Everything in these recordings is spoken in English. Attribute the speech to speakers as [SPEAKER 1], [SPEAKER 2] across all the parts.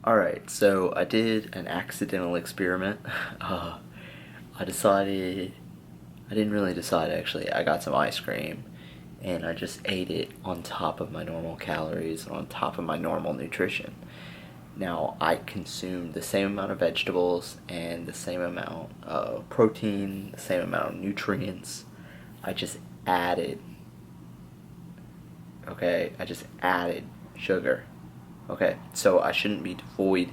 [SPEAKER 1] Alright, so I did an accidental experiment. I decided, I didn't really decide actually. I got some ice cream and I just ate it on top of my normal calories, on top of my normal nutrition. Now, I consumed the same amount of vegetables and the same amount of protein, the same amount of nutrients. I just added, I just added sugar. Okay, so I shouldn't be devoid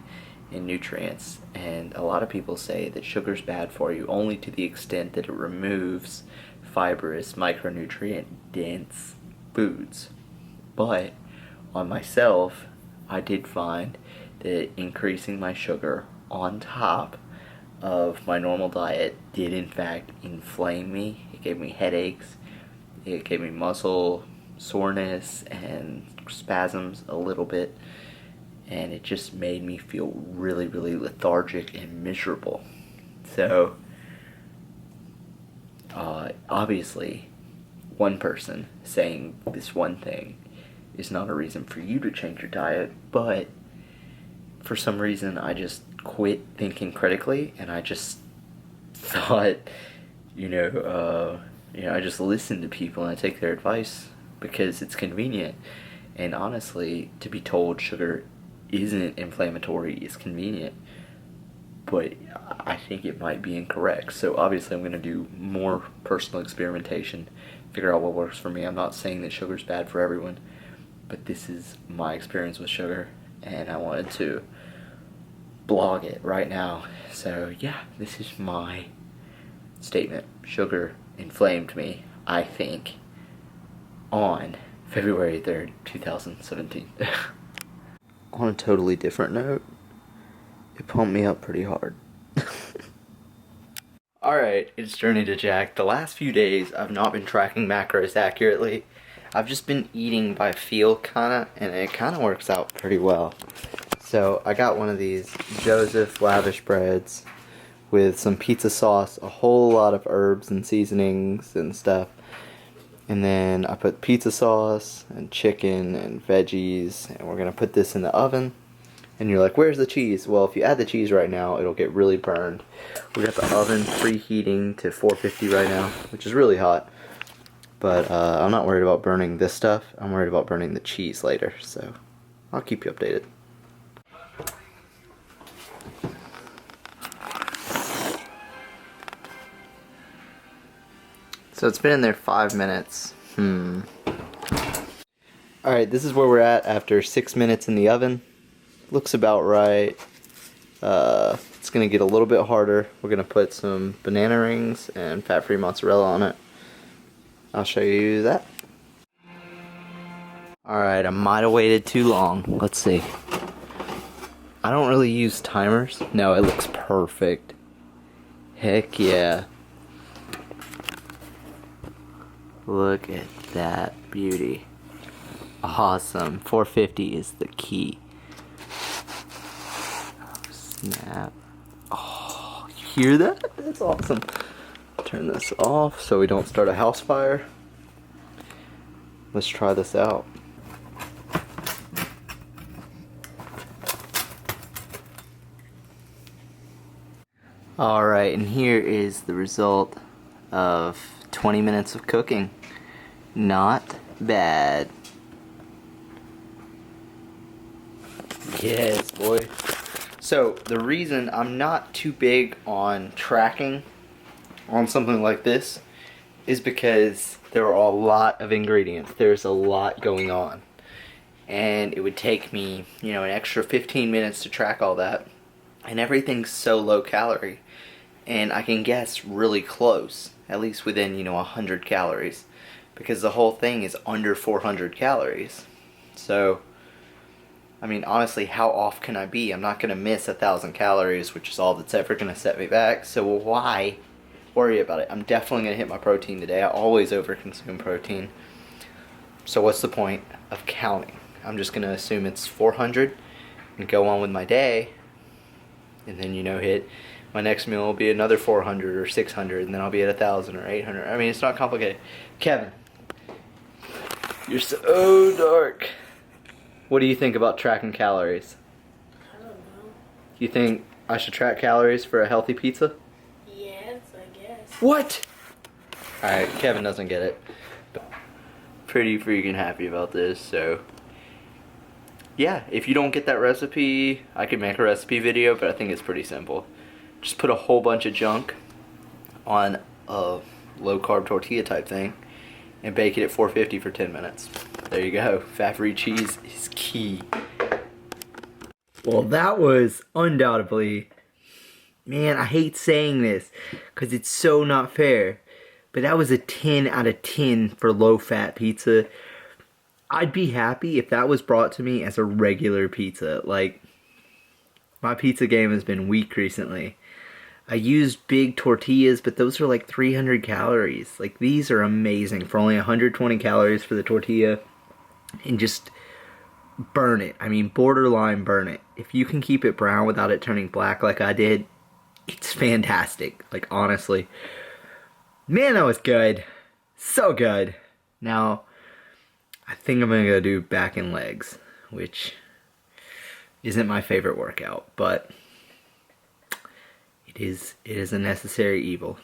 [SPEAKER 1] in nutrients, and a lot of people say that sugar's bad for you only to the extent that it removes fibrous, micronutrient dense foods. But on myself, I did find that increasing my sugar on top of my normal diet did in fact inflame me. It gave me headaches, it gave me muscle soreness and spasms a little bit, and it just made me feel really, really lethargic and miserable. So, obviously, one person saying this one thing is not a reason for you to change your diet, but for some reason I just quit thinking critically, and I just thought, I just listen to people and I take their advice because it's convenient. And honestly, to be told sugar isn't inflammatory is convenient, but I think it might be incorrect. So obviously I'm going to do more personal experimentation, figure out what works for me. I'm not saying that sugar's bad for everyone, but this is my experience with sugar, and I wanted to blog it right now. So yeah, this is my statement. Sugar inflamed me, I think, on February 3rd, 2017. On a totally different note, it pumped me up pretty hard. Alright, it's Journey to Jack. The last few days, I've not been tracking macros accurately. I've just been eating by feel, kinda, and it kinda works out pretty well. So, I got one of these Joseph Lavish breads with some pizza sauce, a whole lot of herbs and seasonings and stuff. And then I put pizza sauce and chicken and veggies, and we're going to put this in the oven. And you're like, where's the cheese? Well, if you add the cheese right now, it'll get really burned. We got the oven preheating to 450 right now, which is really hot. But I'm not worried about burning this stuff. I'm worried about burning the cheese later, so I'll keep you updated. So it's been in there 5 minutes. Alright, this is where we're at after 6 minutes in the oven. Looks about right. It's going to get a little bit harder. We're going to put some banana rings and fat-free mozzarella on it. I'll show you that. Alright, I might have waited too long. Let's see. I don't really use timers. No, it looks perfect. Heck yeah. Look at that beauty. Awesome. 450 is the key. Oh, snap. Oh, you hear that? That's awesome. Turn this off so we don't start a house fire. Let's try this out. Alright, and here is the result of 20 minutes of cooking. Not bad. Yes, boy. So, the reason I'm not too big on tracking on something like this is because there are a lot of ingredients. There's a lot going on. And it would take me, an extra 15 minutes to track all that. And everything's so low calorie. And I can guess really close, at least within, 100 calories. Because the whole thing is under 400 calories. So, honestly, how off can I be? I'm not going to miss 1,000 calories, which is all that's ever going to set me back. So why worry about it? I'm definitely going to hit my protein today. I always overconsume protein. So what's the point of counting? I'm just going to assume it's 400 and go on with my day. And then, hit my next meal will be another 400 or 600, and then I'll be at 1,000 or 800. It's not complicated. Kevin, you're so dark. What do you think about tracking calories?
[SPEAKER 2] I don't
[SPEAKER 1] You think I should track calories for a healthy pizza?
[SPEAKER 2] Yes, I guess.
[SPEAKER 1] What? Alright, Kevin doesn't get it. But pretty freaking happy about this, so yeah, if you don't get that recipe, I could make a recipe video, but I think it's pretty simple. Just put a whole bunch of junk on a low carb tortilla type thing and bake it at 450 for 10 minutes. There you go. Fat-free cheese is key. Well, that was undoubtedly, man, I hate saying this because it's so not fair, but that was a 10 out of 10 for low-fat pizza. I'd be happy if that was brought to me as a regular pizza. Like, my pizza game has been weak recently. I used big tortillas, but those are like 300 calories. Like, these are amazing for only 120 calories for the tortilla. And just burn it. I mean, borderline burn it. If you can keep it brown without it turning black like I did, it's fantastic. Like, honestly. Man, that was good. So good. Now, I think I'm gonna go do back and legs, which isn't my favorite workout, but it is a necessary evil.